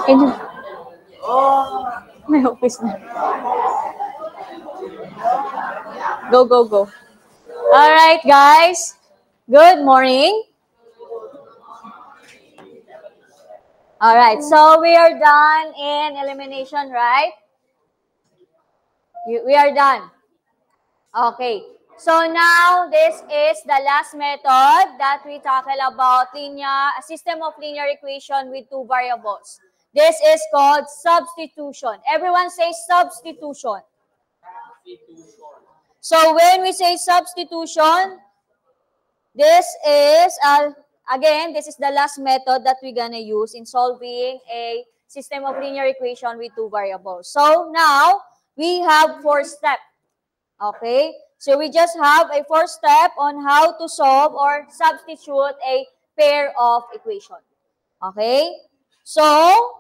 Can you... May office na. Go, go, go. All right, guys. Good morning. All right, so we are done in elimination, right? We are done. Okay. So now this is the last method that we tackle about a system of linear equation with two variables. This is called substitution. Everyone say substitution. So when we say substitution, this is again, this is the last method that we're gonna use in solving a system of linear equation with two variables. So now we have 4 steps. Okay? So we just have a 4 step on how to solve or substitute a pair of equation. Okay? So,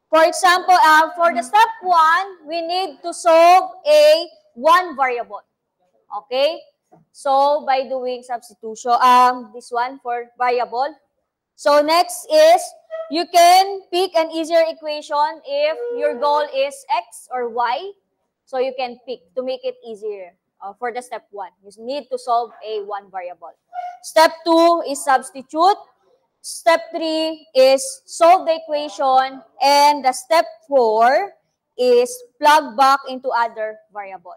for example, for the step 1, we need to solve a one variable. Okay? So, by doing substitution, this one for variable. So, next is, you can pick an easier equation if your goal is x or y. So, you can pick to make it easier for the step 1. You need to solve a one variable. Step 2 is substitute. Step 3 is solve the equation. And the step 4 is plug back into other variable.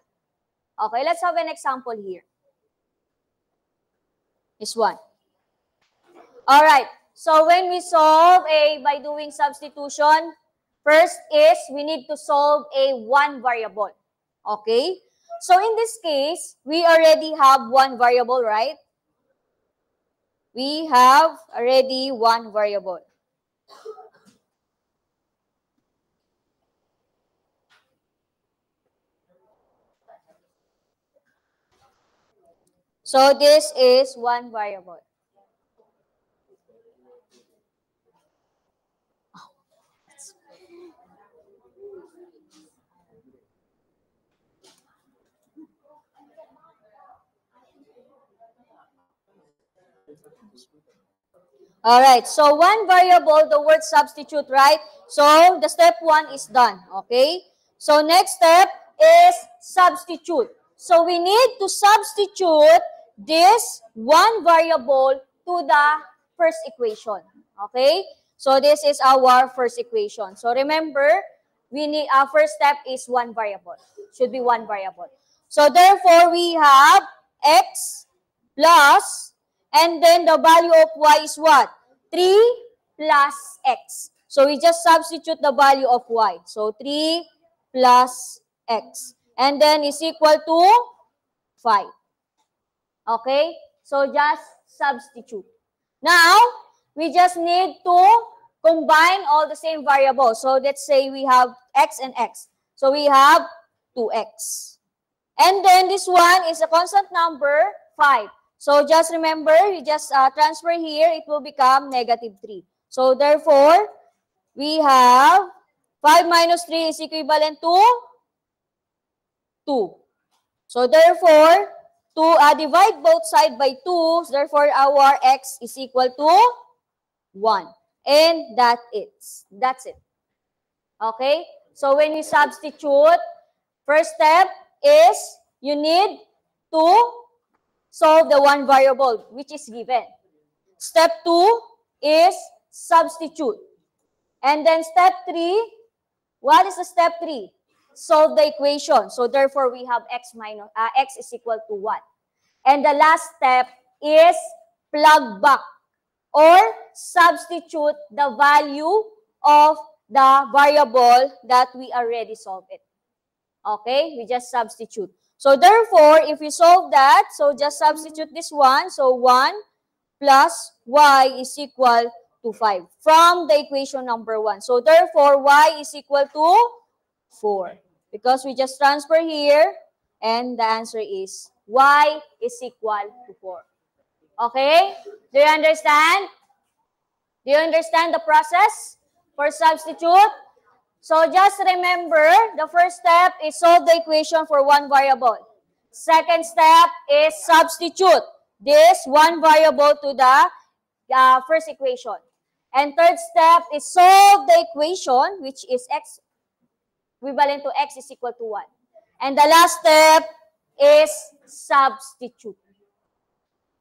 Okay, let's have an example here. This one. All right. So when we solve by doing substitution, first is we need to solve a one variable. Okay? So in this case, we already have one variable, right? We have already one variable. So this is one variable. All right, so one variable, the word substitute, right? So the step 1 is done, okay? So next step is substitute. So we need to substitute this one variable to the first equation, okay? So this is our first equation. So remember, we need our first step is one variable. Should be one variable. So therefore, we have x plus, and then the value of y is what? 3 plus x. So we just substitute the value of y. So 3 plus x. And then is equal to 5. Okay? So just substitute. Now, we just need to combine all the same variables. So let's say we have x and x. So we have 2x. And then this one is a constant number, 5. So just remember, you just transfer here, it will become -3. So therefore, we have 5 minus 3 is equivalent to 2. So therefore, divide both sides by 2. Therefore, our x is equal to 1. And that's it. Okay? So when you substitute, first step is you need to solve the one variable which is given. Step 2 is substitute. And then step 3, what is the step 3? Solve the equation. So therefore, we have x is equal to 1. And the last step is plug back or substitute the value of the variable that we already solved it. Okay, we just substitute. So therefore, if we solve that, so just substitute this one. So 1 plus y is equal to 5 from the equation number 1. So therefore, y is equal to 4. Because we just transfer here, and the answer is y is equal to 4. Okay? Do you understand? Do you understand the process for substitute? So just remember, the first step is solve the equation for one variable. Second step is substitute this one variable to the first equation. And third step is solve the equation, which is x equivalent to x is equal to 1. And the last step is substitute.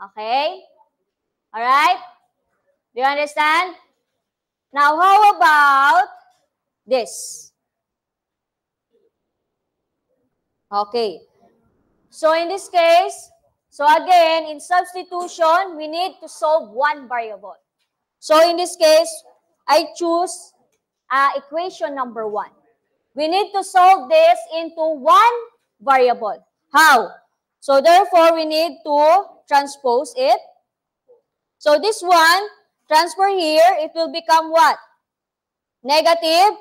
Okay? Alright? Do you understand? Now, how about this? Okay. So, in this case, so again, in substitution, we need to solve one variable. So, in this case, I choose equation number 1. We need to solve this into one variable. How? So, therefore, we need to transpose it. So, this one, transfer here, it will become what? Negative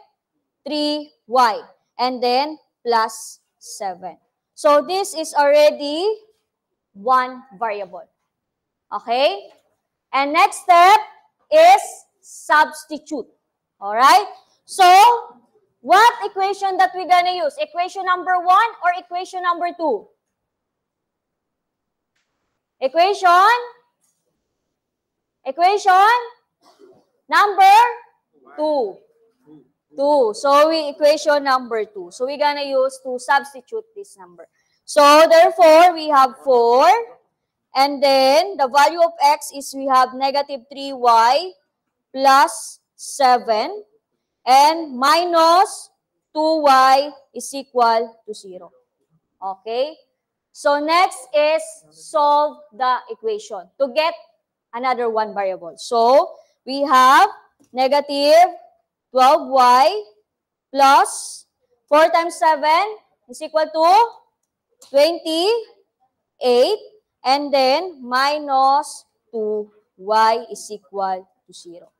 3y. And then, plus 7. So, this is already one variable. Okay? And next step is substitute. Alright? So, what equation that we're gonna use? Equation number 1 or equation number 2? Equation number 2. 2. So, equation number 2. So, we're gonna use to substitute this number. So, therefore, we have 4. And then, the value of x is we have negative 3y plus 7. And minus 2y is equal to 0. Okay? So, next is solve the equation to get another one variable. So, we have negative 12y plus 4 times 7 is equal to 28. And then, minus 2y is equal to 0.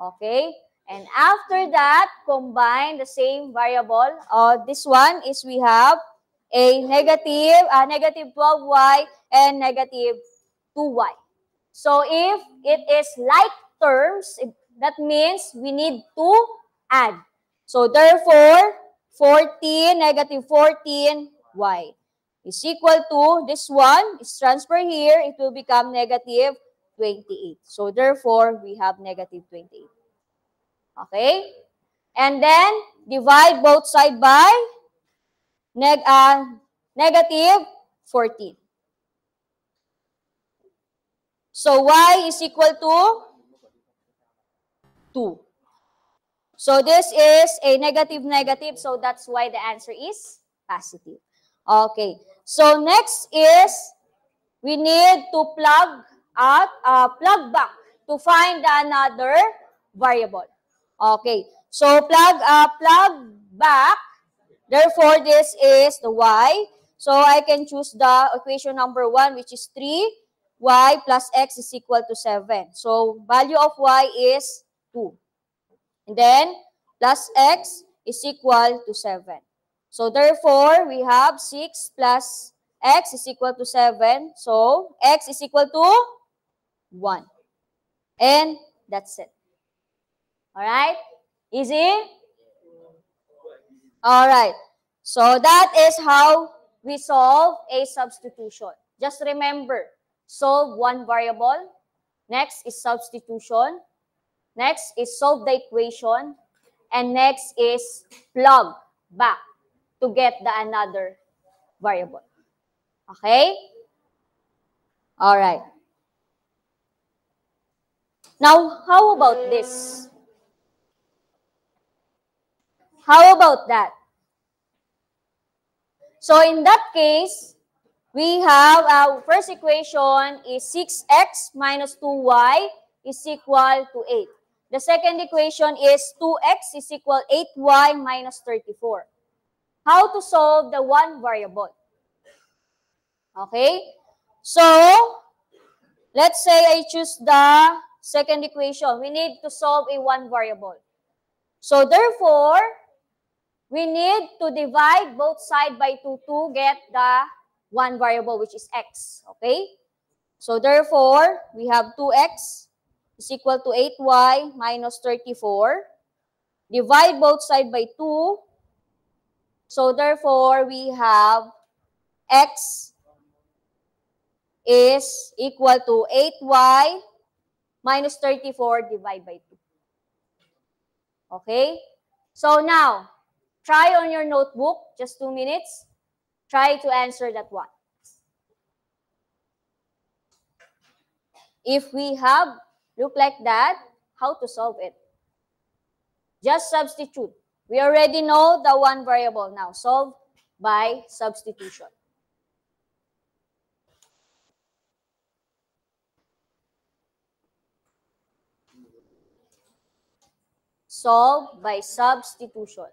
Okay? And after that, combine the same variable. This one is we have a negative 12y and negative 2y. So if it is like terms, that means we need to add. So therefore, 14, negative 14y is equal to this one is transferred here. It will become negative 28. So therefore, we have negative 28. Okay? And then, divide both sides by negative 14. So, y is equal to 2. So, this is a negative, so that's why the answer is positive. Okay. So, next is we need to plug back to find another variable. Okay. So, plug back. Therefore, this is the y. So, I can choose the equation number 1, which is 3y plus x is equal to 7. So, value of y is 2. And then, plus x is equal to 7. So, therefore, we have 6 plus x is equal to 7. So, x is equal to 1. And that's it. Alright? Easy? Alright. So, that is how we solve a substitution. Just remember, solve one variable. Next is substitution. Next is solve the equation. And next is plug back to get the another variable. Okay? Alright. Now, how about this? How about that? So, in that case, we have our first equation is 6x minus 2y is equal to 8. The second equation is 2x is equal 8y minus 34. How to solve the one variable? Okay? So, let's say I choose the second equation. We need to solve a one variable. So, therefore, we need to divide both sides by 2 to get the one variable, which is x. Okay? So, therefore, we have 2x is equal to 8y minus 34. Divide both sides by 2. So, therefore, we have x is equal to 8y minus 34 divided by 2. Okay? So now, try on your notebook, just 2 minutes. Try to answer that one. If we have look like that, how to solve it? Just substitute. We already know the one variable now. Solve by substitution. Solve by substitution.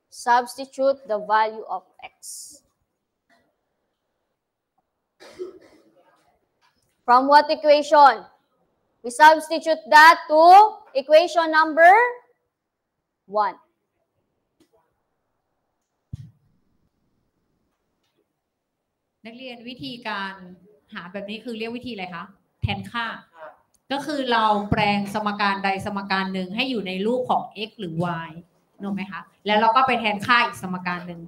Substitute the value of x. From what equation? We substitute that to equation number 1.นักเรียนวิธีการหาแบบนี้คือเรียกวิธีอะไรคะแทนค่าก็คือเราแปลงสมการใดสมการหนึ่งให้อยู่ในรูปของ x หรือ y ถูกไหมคะแล้วเราก็ไปแทนค่าอีกสมการหนึ่ง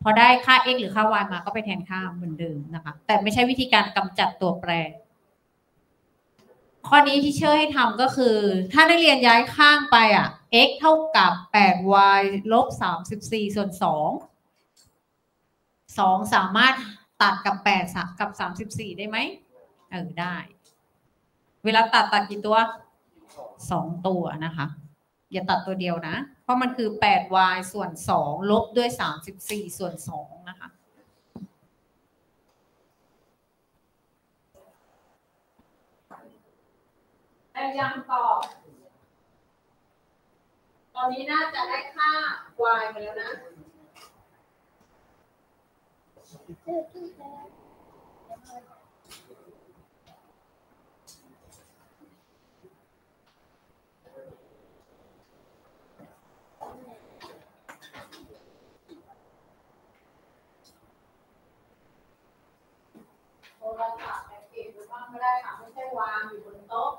พอได้ค่า x หรือค่า y มาก็ไปแทนค่าเหมือนเดิมนะคะแต่ไม่ใช่วิธีการกำจัดตัวแปรข้อนี้ที่เชื่อให้ทำก็คือถ้านักเรียนย้ายข้างไปx เท่ากับ 8y ลบ 34 ส่วน 2 สามารถตัดกับ8กับ34ได้ไหมได้ เวลาตัดกี่ตัว2ตัวนะคะอย่าตัดตัวเดียวนะเพราะมันคือ 8y ส่วน 2 ลบด้วย 34 ส่วน 2 นะคะได้ยังตอบตอนนี้น่าจะได้ค่า y มาแล้วนะโทรศัพท์เก็บไว้บ้างก็ได้ค่ะไม่ใช่วางอยู่บนโต๊ะ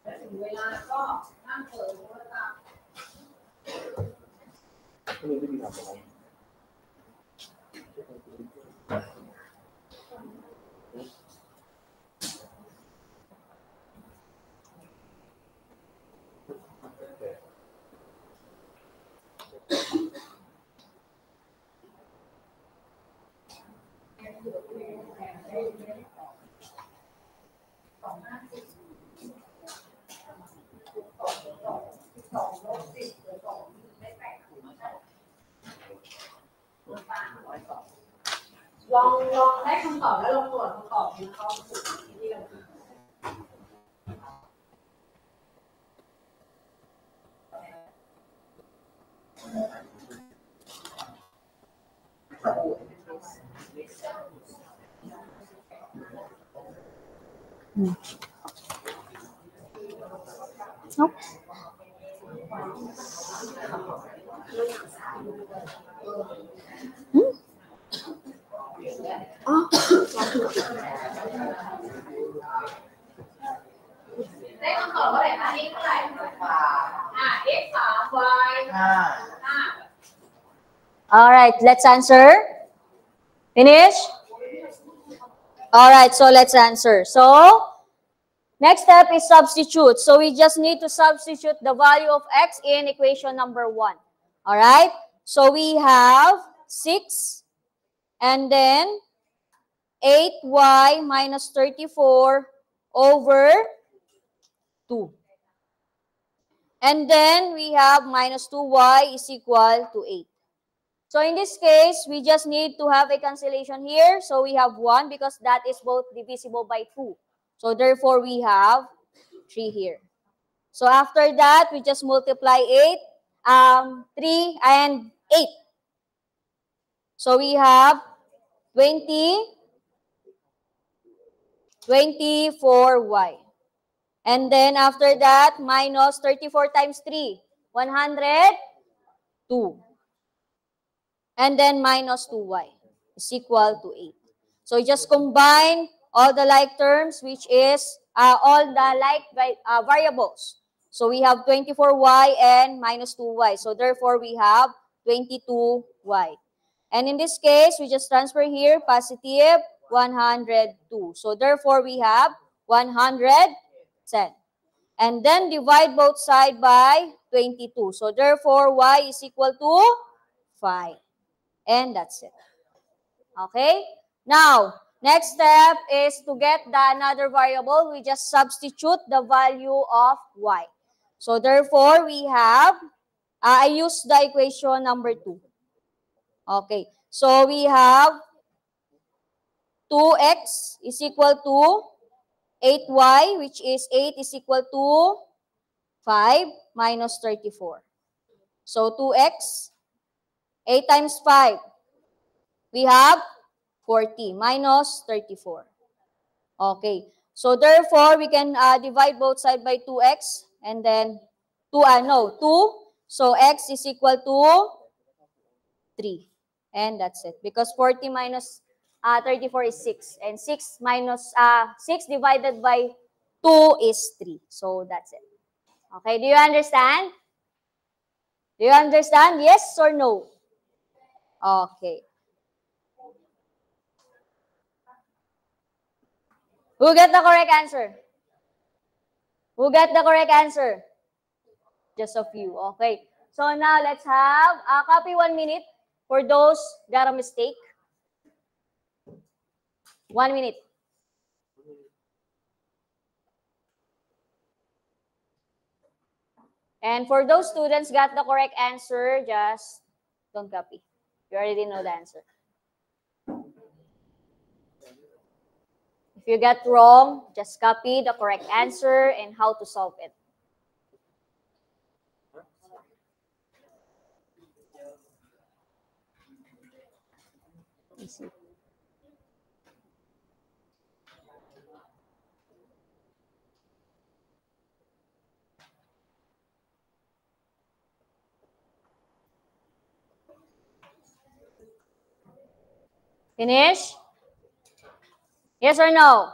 แล้วถึงเวลาก็นั่งเปิดโทรศัพท์ไม่มีทำอะไรลองได้คำตอบแล้วลองตรวจคำตอบดูเขาถูกที่เราได้คำตอบว่าอะไรคะ x เท่าไหร่x 3 y 5 All right, let's answer. Finish? All right, so let's answer. So, next step is substitute. So, we just need to substitute the value of x in equation number 1. All right? So, we have 6 and then 8y minus 34 over 2. And then we have minus 2y is equal to 8. So in this case, we just need to have a cancellation here. So we have 1 because that is both divisible by 2. So therefore, we have 3 here. So after that, we just multiply 3 and 8. So we have 24y. And then after that, minus 34 times 3, 102. and then minus 2y is equal to 8. So you just combine all the like terms, which is all the like variables. So we have 24y and minus 2y. So therefore, we have 22y. And in this case, we just transfer here positive 102. So therefore, we have 110. And then divide both sides by 22. So therefore, y is equal to 5. And that's it. Okay? Now, next step is to get the another variable. We just substitute the value of y. So therefore, we have, I use the equation number 2. Okay. So we have 2x is equal to 8y, which is 8 is equal to 5 minus 34. So 2x, 8 times 5, we have 40 minus 34. Okay. So therefore, we can divide both sides by 2x and then 2. So x is equal to 3. And that's it. Because 40 minus 34 is 6. And 6 minus 6 divided by 2 is 3. So that's it. Okay. Do you understand? Do you understand? Yes or no? Okay. Who get the correct answer? Who get the correct answer? Just a few. Okay. So now let's have a copy 1 minute for those that are mistake. 1 minute. And for those students got the correct answer, just don't copy. You already know the answer. If you get wrong, just copy the correct answer and how to solve it. Easy. Finish? Yes or no?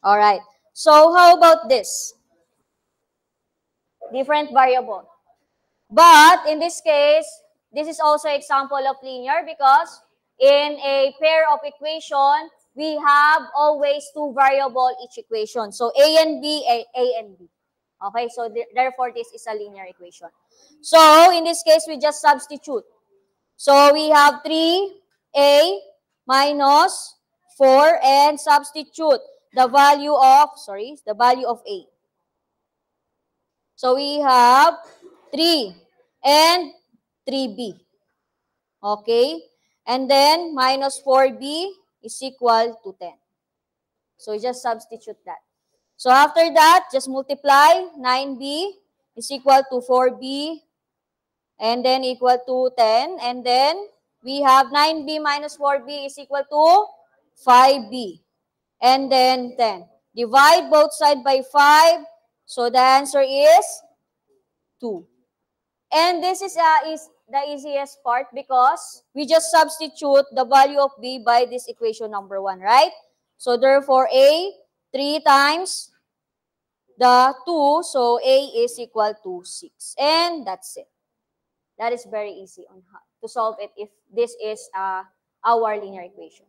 All right. So how about this? Different variable. But in this case, this is also example of linear because in a pair of equation, we have always two variable each equation. So A and B, A and B. Okay, so therefore this is a linear equation. So in this case, we just substitute. So we have 3A minus 4 and substitute the value of, A. So we have 3 and 3b. Okay? And then minus 4b is equal to 10. So just substitute that. So after that, just multiply 9b is equal to 4b and then equal to 10. And then we have 9b minus 4b is equal to 5b. And then 10. Divide both sides by 5. So the answer is 2. And this is the easiest part because we just substitute the value of b by this equation number 1, right? So therefore, a, 3 times the 2, so a is equal to 6. And that's it. That is very easy on how to solve it if this is our linear equation.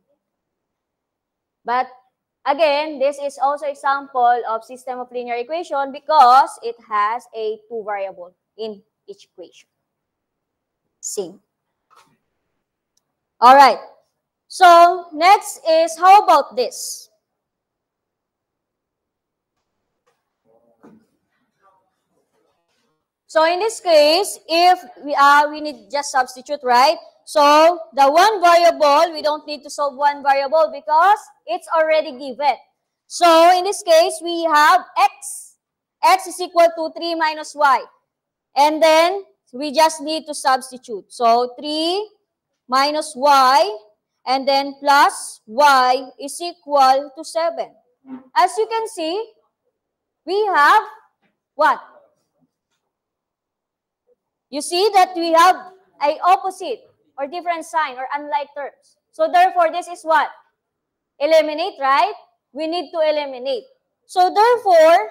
But again, this is also example of system of linear equation because it has a 2 variable in each equation. Same. All right. So next is, how about this? So in this case, if we need just substitute, right? So the one variable, we don't need to solve one variable because it's already given. So in this case, we have x. X is equal to 3 minus y. And then we just need to substitute. So 3 minus y and then plus y is equal to 7. As you can see, we have what? You see that we have an opposite. or different sign or unlike terms. So therefore, this is what? Eliminate, right? We need to eliminate. So therefore,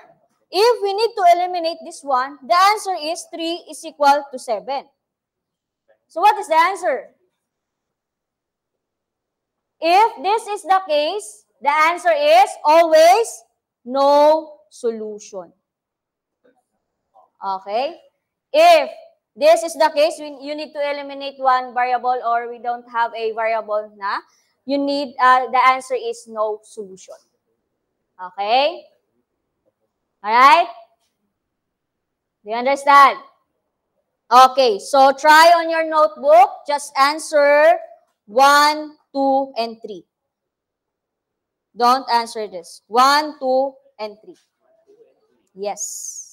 if we need to eliminate this one, the answer is 3 is equal to 7. So what is the answer? If this is the case, the answer is always no solution. Okay? If this is the case, you need to eliminate one variable or we don't have a variable na, you need, the answer is no solution. Okay? Alright? Do you understand? Okay, so try on your notebook, just answer 1, 2, and 3. Don't answer this. 1, 2, and 3. Yes.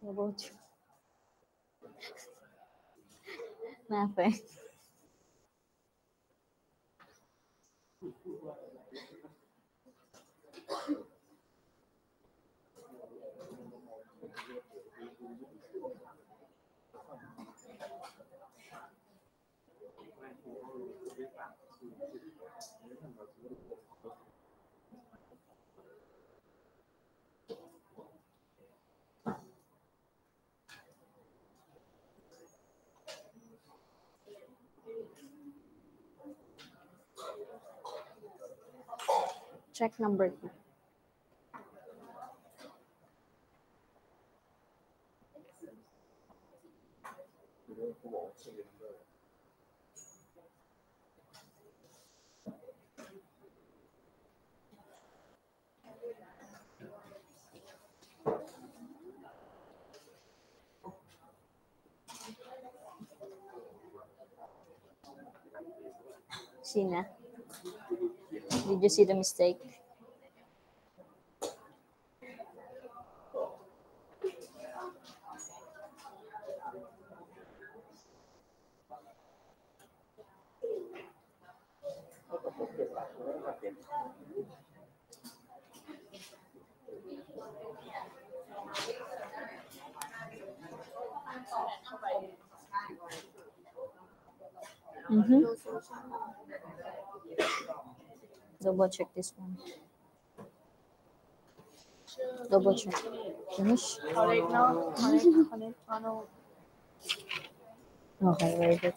How about you? Nothing. Check number 2. See na? Did you see the mistake? Mm-hmm. Double check this one. Double check. Finish? Okay, very good.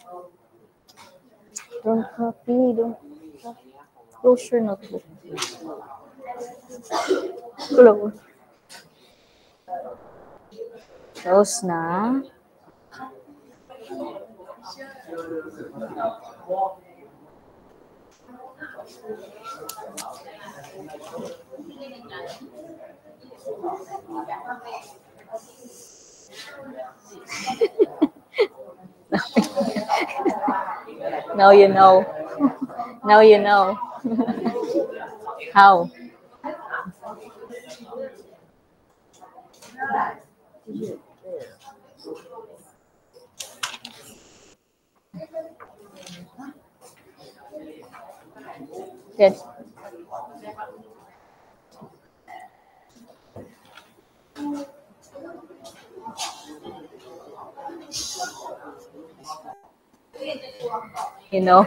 Don't copy. Don't close your notebook. Close. Close na. Now you know. Now you know. How? Good. You know.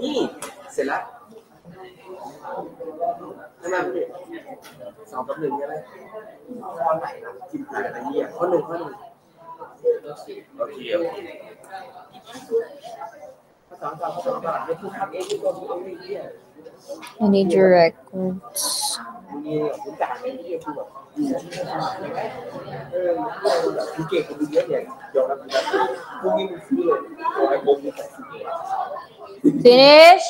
Ni, เสร็จแล้วใช่ไหมพี่2 กับ 1ใช่ไหมข้อไหนนะทิมอะไรนะเนี่ยข้อ 1 โอเคข้อ 2ไม่คือทำเองที่ตัวเองเนี่ย I need your records. มีผมจ่ายเองที่คือแบบคือเก่งคนเยอะเนี่ยยอมรับนะพวกนี้มันซื้อเลยไอ้โกงนี่ใส่ซื้อเอง Finish.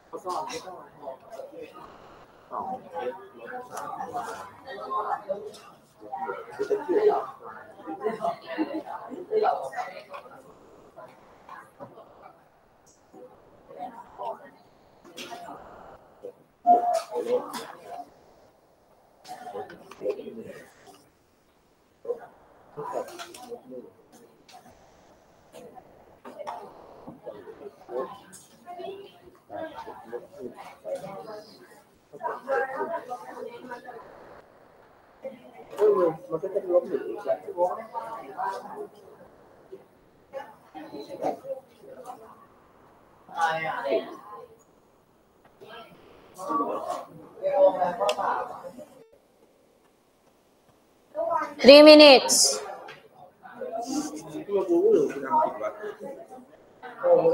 เขาซ่อนไม่ต้องมันก็จะลบหนึ่งอีกแล้ว 3 minutes.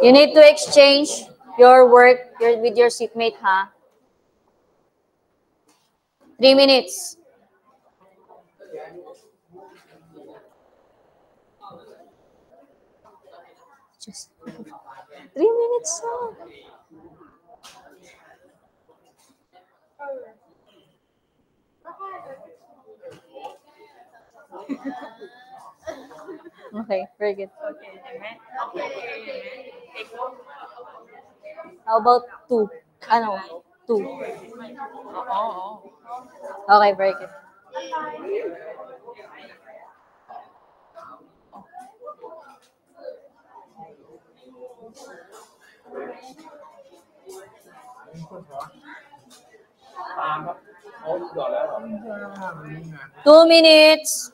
You need to exchange your work with your seatmate, ha? 3 minutes. Just 3 minutes. Okay, very good. How about 2? Ano? 2. Okay, very good. Two minutes.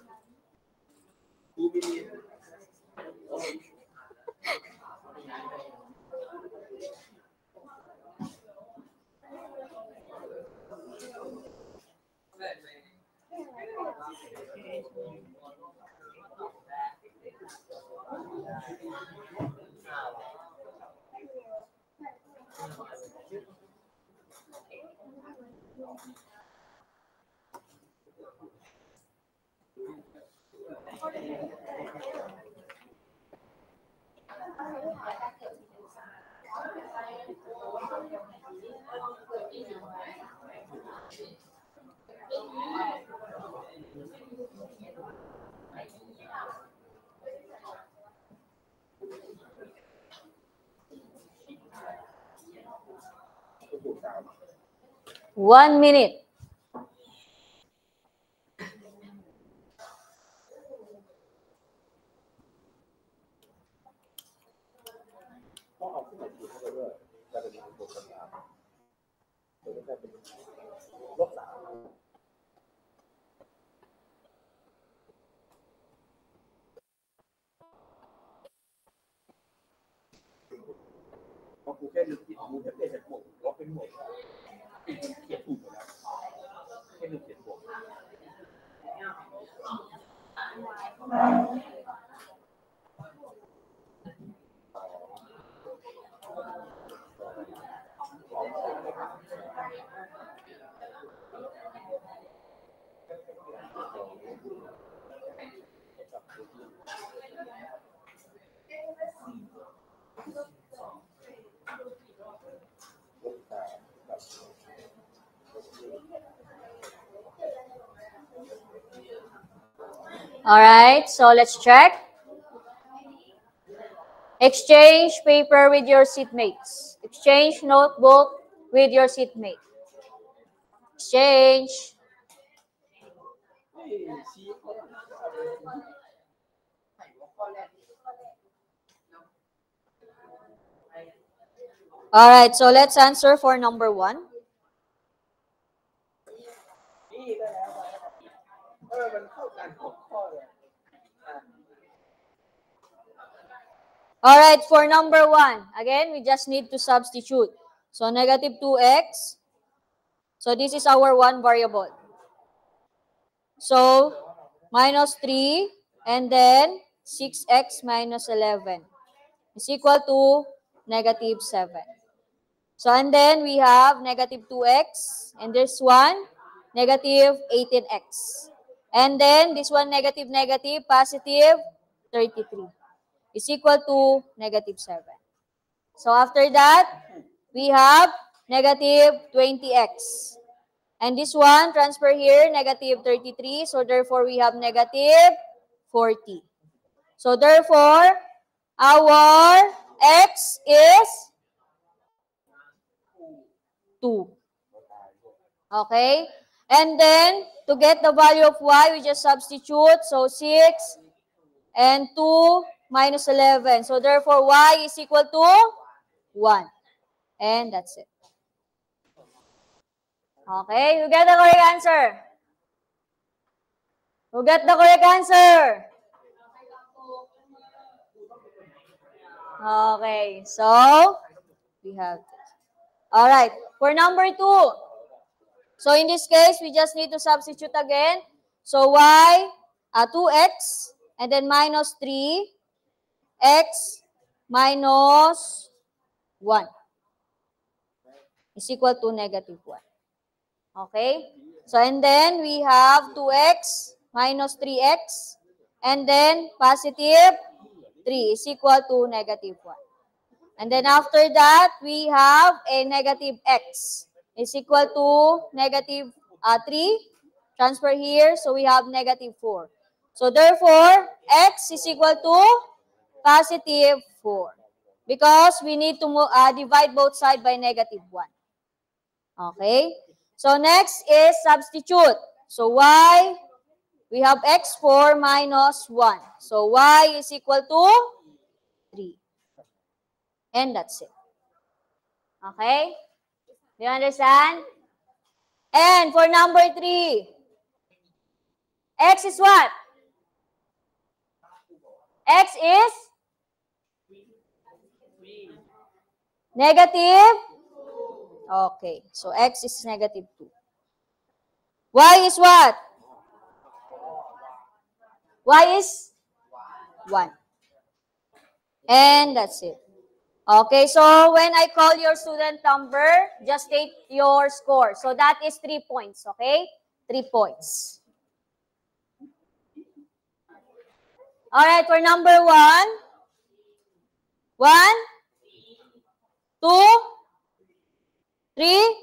One minute. All right, so let's check. Exchange paper with your seatmates. Exchange notebook with your seatmate. Exchange. All right, so let's answer for number 1. All right, for number 1, again, we just need to substitute. So negative 2x. So this is our 1 variable. So minus 3 and then 6x minus 11 is equal to negative 7. So and then we have negative 2x and this one negative 18x. And then this one negative positive 33 is equal to negative 7. So after that, we have negative 20x. And this one, transfer here, negative 33. So therefore, we have negative 40. So therefore, our x is 2. Okay? And then, to get the value of y, we just substitute. So 6 and 2 minus 11. So therefore, y is equal to 1. And that's it. Okay, who get the correct answer? Who get the correct answer? Okay, so We have this. All right. For number 2. So in this case, we just need to substitute again. So y, 2x, and then minus 3, x minus 1 is equal to negative 1. Okay? So, and then we have 2x minus 3x, and then positive 3 is equal to negative 1. And then after that, we have a negative x is equal to negative 3. Transfer here, so we have negative 4. So therefore, x is equal to positive 4. Because we need to divide both sides by negative 1. Okay? So next is substitute. So y, we have x4 minus 1. So y is equal to 3. And that's it. Okay? Do you understand? And for number 3, x is what? X is negative. Okay. So x is negative 2. Y is what? Y is 1. And that's it. Okay, so when I call your student number, just state your score. So that is 3 points, okay? 3 points. All right, for number 1. 1, 2, 3.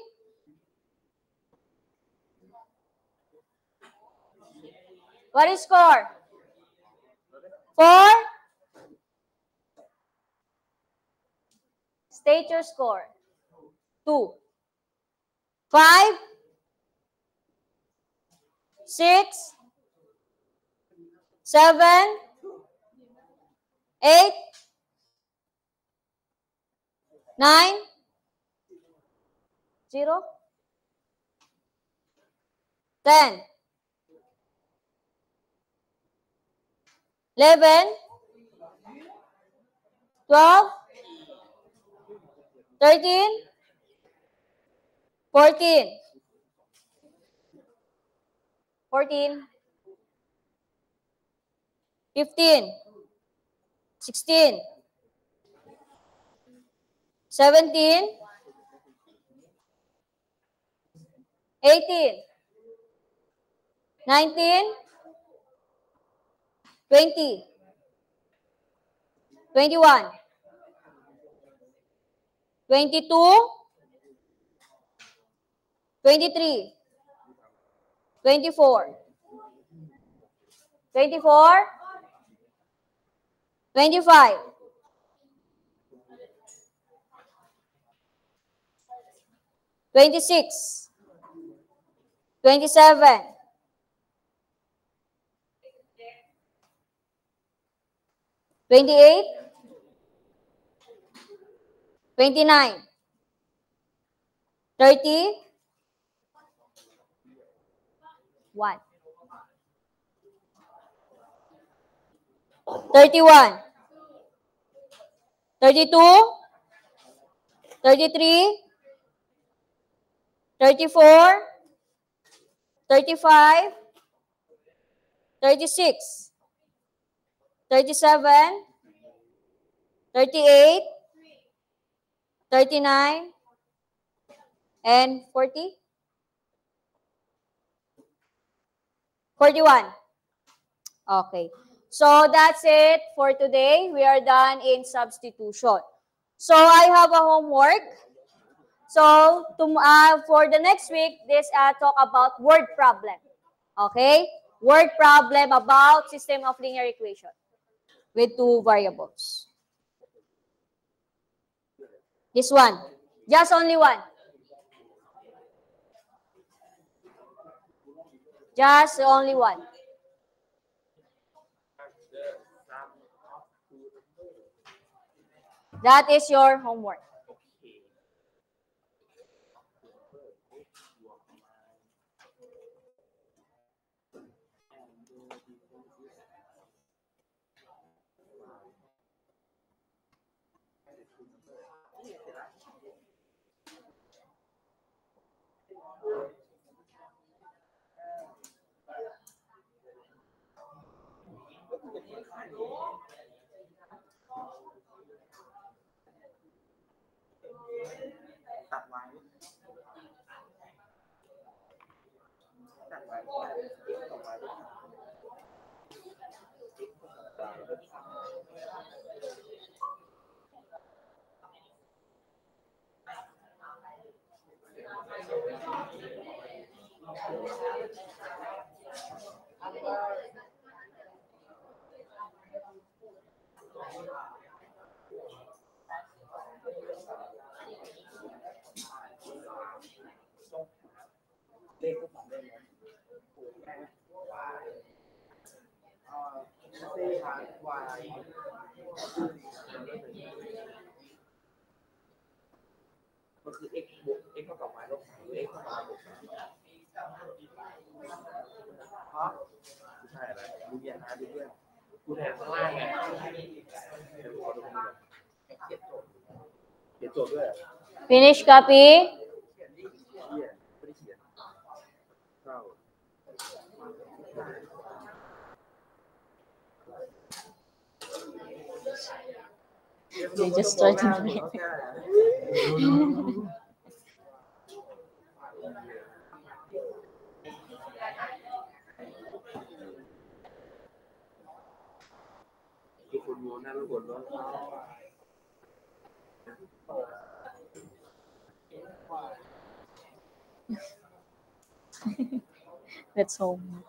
What is score? 4. State your score. 2. 5. 6. 7. 8. 9. 0. 10. 11. 12. 13. 14. 14. 15. 16. 17. 18. 19. 20. 21. 22. 23. 24. 24. 25. 26. 27. 28. 29. 30. 1. 31. 32. 33. 34. 35. 36. 37. 38. 39. And 40. 41. Okay. So that's it for today. We are done in substitution. So I have a homework. So for the next week, this talk about word problem. Okay? Word problem about system of linear equation with 2 variables. This one. Just only one. Just only one. That is your homework. ตัดไว้ตัดไว้ต่อไว้เลขก็สองเลขนะซีหาร y มันคือ x บวก x เท่ากับ y ลบหรือ x เท่ากับ y บวกเพราะไม่ใช่อะไรดูเย็นนะดูเพื่อนกูแทนข้างล่างไงเดี๋ยวขอดูคนนี้ก่อนเขียนโจทย์ด้วย Finish copy. เขียนดิเขียนไม่ได้เขียนเก้า They just started reading. คือคนโง่น่ารู้บทว่า Let's home.